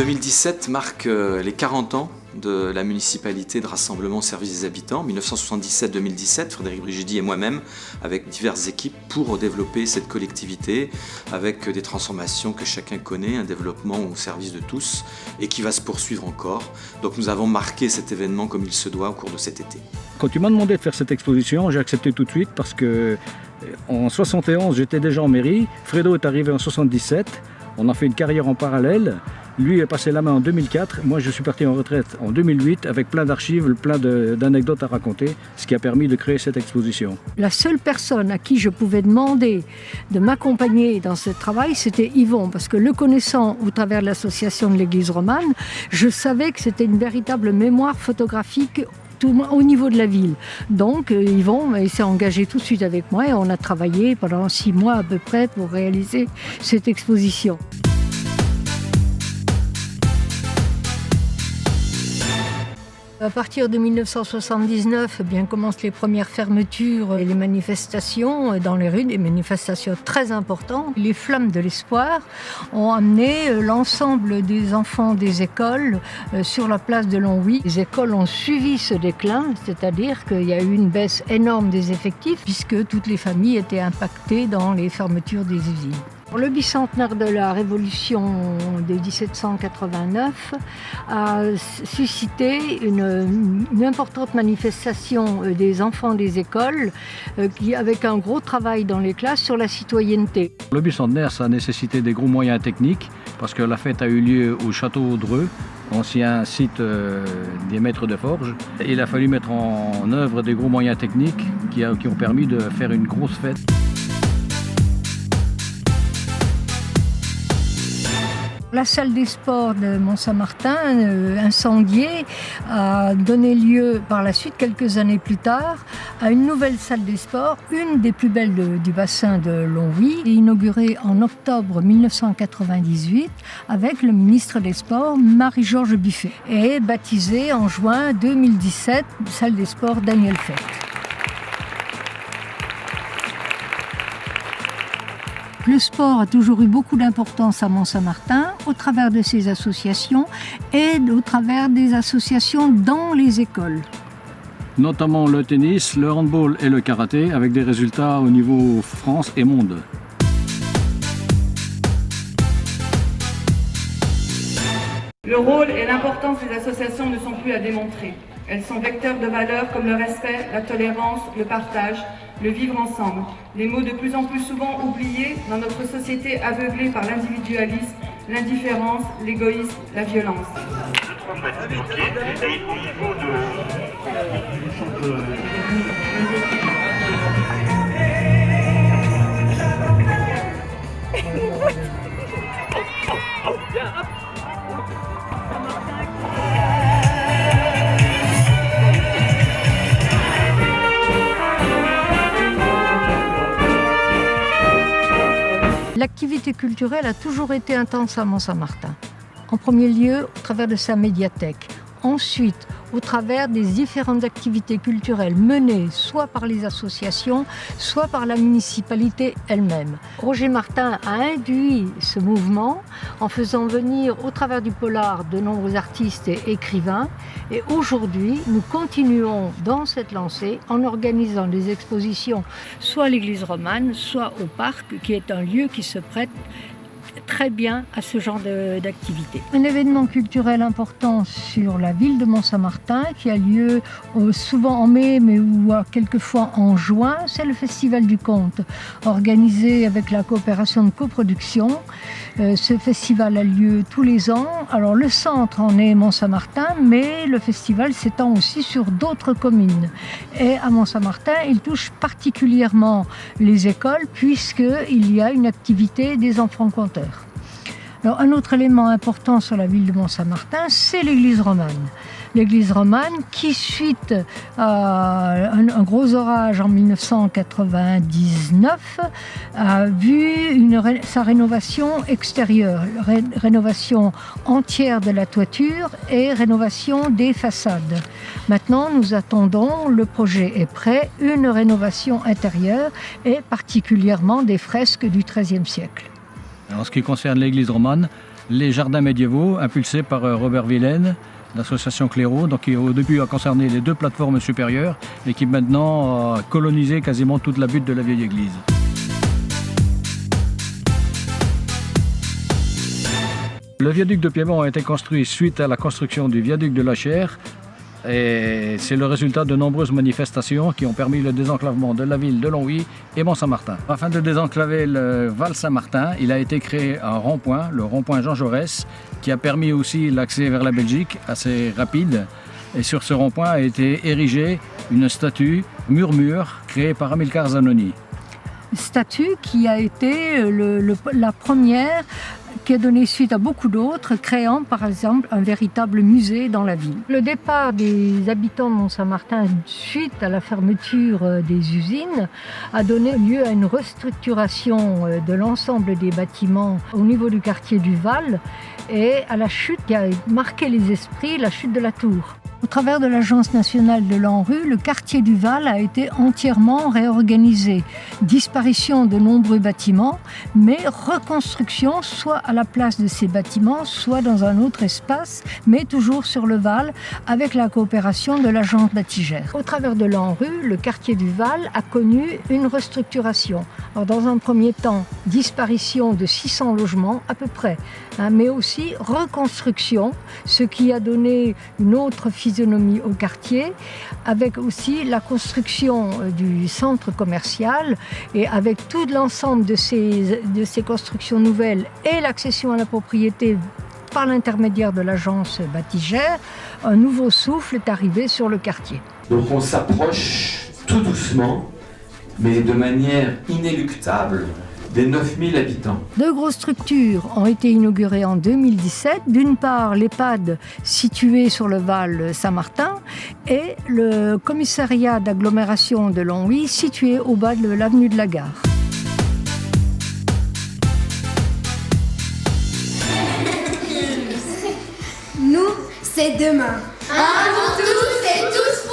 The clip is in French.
2017 marque les 40 ans de la municipalité de rassemblement au service des habitants, 1977-2017, Frédéric Brigidi et moi-même, avec diverses équipes pour développer cette collectivité, avec des transformations que chacun connaît, un développement au service de tous et qui va se poursuivre encore. Donc nous avons marqué cet événement comme il se doit au cours de cet été. Quand tu m'as demandé de faire cette exposition, j'ai accepté tout de suite parce que en 71, j'étais déjà en mairie, Fredo est arrivé en 77, on a fait une carrière en parallèle. Lui est passé la main en 2004, moi je suis parti en retraite en 2008 avec plein d'archives, plein d'anecdotes à raconter, ce qui a permis de créer cette exposition. La seule personne à qui je pouvais demander de m'accompagner dans ce travail, c'était Yvon, parce que le connaissant au travers de l'association de l'Église romane, je savais que c'était une véritable mémoire photographique au niveau de la ville. Donc Yvon s'est engagé tout de suite avec moi et on a travaillé pendant 6 mois à peu près pour réaliser cette exposition. À partir de 1979, commencent les premières fermetures et les manifestations dans les rues, des manifestations très importantes. Les flammes de l'espoir ont amené l'ensemble des enfants des écoles sur la place de Longwy. Les écoles ont suivi ce déclin, c'est-à-dire qu'il y a eu une baisse énorme des effectifs puisque toutes les familles étaient impactées dans les fermetures des usines. Le bicentenaire de la Révolution de 1789 a suscité une importante manifestation des enfants des écoles avec un gros travail dans les classes sur la citoyenneté. Le bicentenaire, ça a nécessité des gros moyens techniques parce que la fête a eu lieu au château d'Reux, ancien site des maîtres de forge. Il a fallu mettre en œuvre des gros moyens techniques qui ont permis de faire une grosse fête. La salle des sports de Mont-Saint-Martin, incendiée, a donné lieu par la suite, quelques années plus tard, à une nouvelle salle des sports, une des plus belles du bassin de Longwy, inaugurée en octobre 1998 avec le ministre des Sports, Marie-Georges Buffet, et baptisée en juin 2017, salle des sports Daniel Fett. Le sport a toujours eu beaucoup d'importance à Mont-Saint-Martin au travers de ses associations et au travers des associations dans les écoles. Notamment le tennis, le handball et le karaté avec des résultats au niveau France et monde. Le rôle et l'importance des associations ne sont plus à démontrer. Elles sont vecteurs de valeurs comme le respect, la tolérance, le partage, le vivre ensemble. Des mots de plus en plus souvent oubliés dans notre société aveuglée par l'individualisme, l'indifférence, l'égoïsme, la violence. L'activité culturelle a toujours été intense à Mont-Saint-Martin. En premier lieu, au travers de sa médiathèque. Ensuite, au travers des différentes activités culturelles menées soit par les associations, soit par la municipalité elle-même. Roger Martin a induit ce mouvement en faisant venir au travers du polar de nombreux artistes et écrivains. Et aujourd'hui, nous continuons dans cette lancée en organisant des expositions soit à l'église romane, soit au parc, qui est un lieu qui se prête très bien à ce genre d'activité. Un événement culturel important sur la ville de Mont-Saint-Martin qui a lieu souvent en mai mais ou quelquefois en juin, c'est le Festival du Conte, organisé avec la coopération de coproduction. Ce festival a lieu tous les ans. Alors le centre en est Mont-Saint-Martin, mais le festival s'étend aussi sur d'autres communes. Et à Mont-Saint-Martin, il touche particulièrement les écoles puisqu'il y a une activité des enfants conteurs. Alors, un autre élément important sur la ville de Mont-Saint-Martin, c'est l'église romane. L'église romane qui, suite à un gros orage en 1999, a vu sa rénovation extérieure, rénovation entière de la toiture et rénovation des façades. Maintenant, nous attendons, le projet est prêt, une rénovation intérieure et particulièrement des fresques du XIIIe siècle. En ce qui concerne l'église romane, les jardins médiévaux impulsés par Robert Vilaine, l'association Clairaut, donc qui au début a concerné les 2 plateformes supérieures et qui maintenant a colonisé quasiment toute la butte de la vieille église. Le viaduc de Piémont a été construit suite à la construction du viaduc de la Chaire et c'est le résultat de nombreuses manifestations qui ont permis le désenclavement de la ville de Longwy et Mont-Saint-Martin. Afin de désenclaver le Val Saint-Martin, il a été créé un rond-point, le rond-point Jean Jaurès, qui a permis aussi l'accès vers la Belgique assez rapide. Et sur ce rond-point a été érigée une statue Murmure créée par Amilcar Zanoni. Statue qui a été la première, qui a donné suite à beaucoup d'autres, créant par exemple un véritable musée dans la ville. Le départ des habitants de Mont-Saint-Martin suite à la fermeture des usines a donné lieu à une restructuration de l'ensemble des bâtiments au niveau du quartier du Val et à la chute qui a marqué les esprits, la chute de la tour. Au travers de l'Agence nationale de l'ANRU, le quartier du Val a été entièrement réorganisé. Disparition de nombreux bâtiments, mais reconstruction soit à la place de ces bâtiments, soit dans un autre espace, mais toujours sur le Val, avec la coopération de l'Agence Batigère. Au travers de l'ANRU, le quartier du Val a connu une restructuration. Alors, dans un premier temps, disparition de 600 logements à peu près, mais aussi reconstruction, ce qui a donné une autre physionomie au quartier, avec aussi la construction du centre commercial et avec tout l'ensemble de ces constructions nouvelles et l'accession à la propriété par l'intermédiaire de l'agence Batigère, un nouveau souffle est arrivé sur le quartier. Donc on s'approche tout doucement, mais de manière inéluctable, des 9000 habitants. 2 grosses structures ont été inaugurées en 2017. D'une part, l'EHPAD situé sur le Val Saint-Martin et le commissariat d'agglomération de Longwy situé au bas de l'avenue de la Gare. Nous, c'est demain. Un pour tous et tous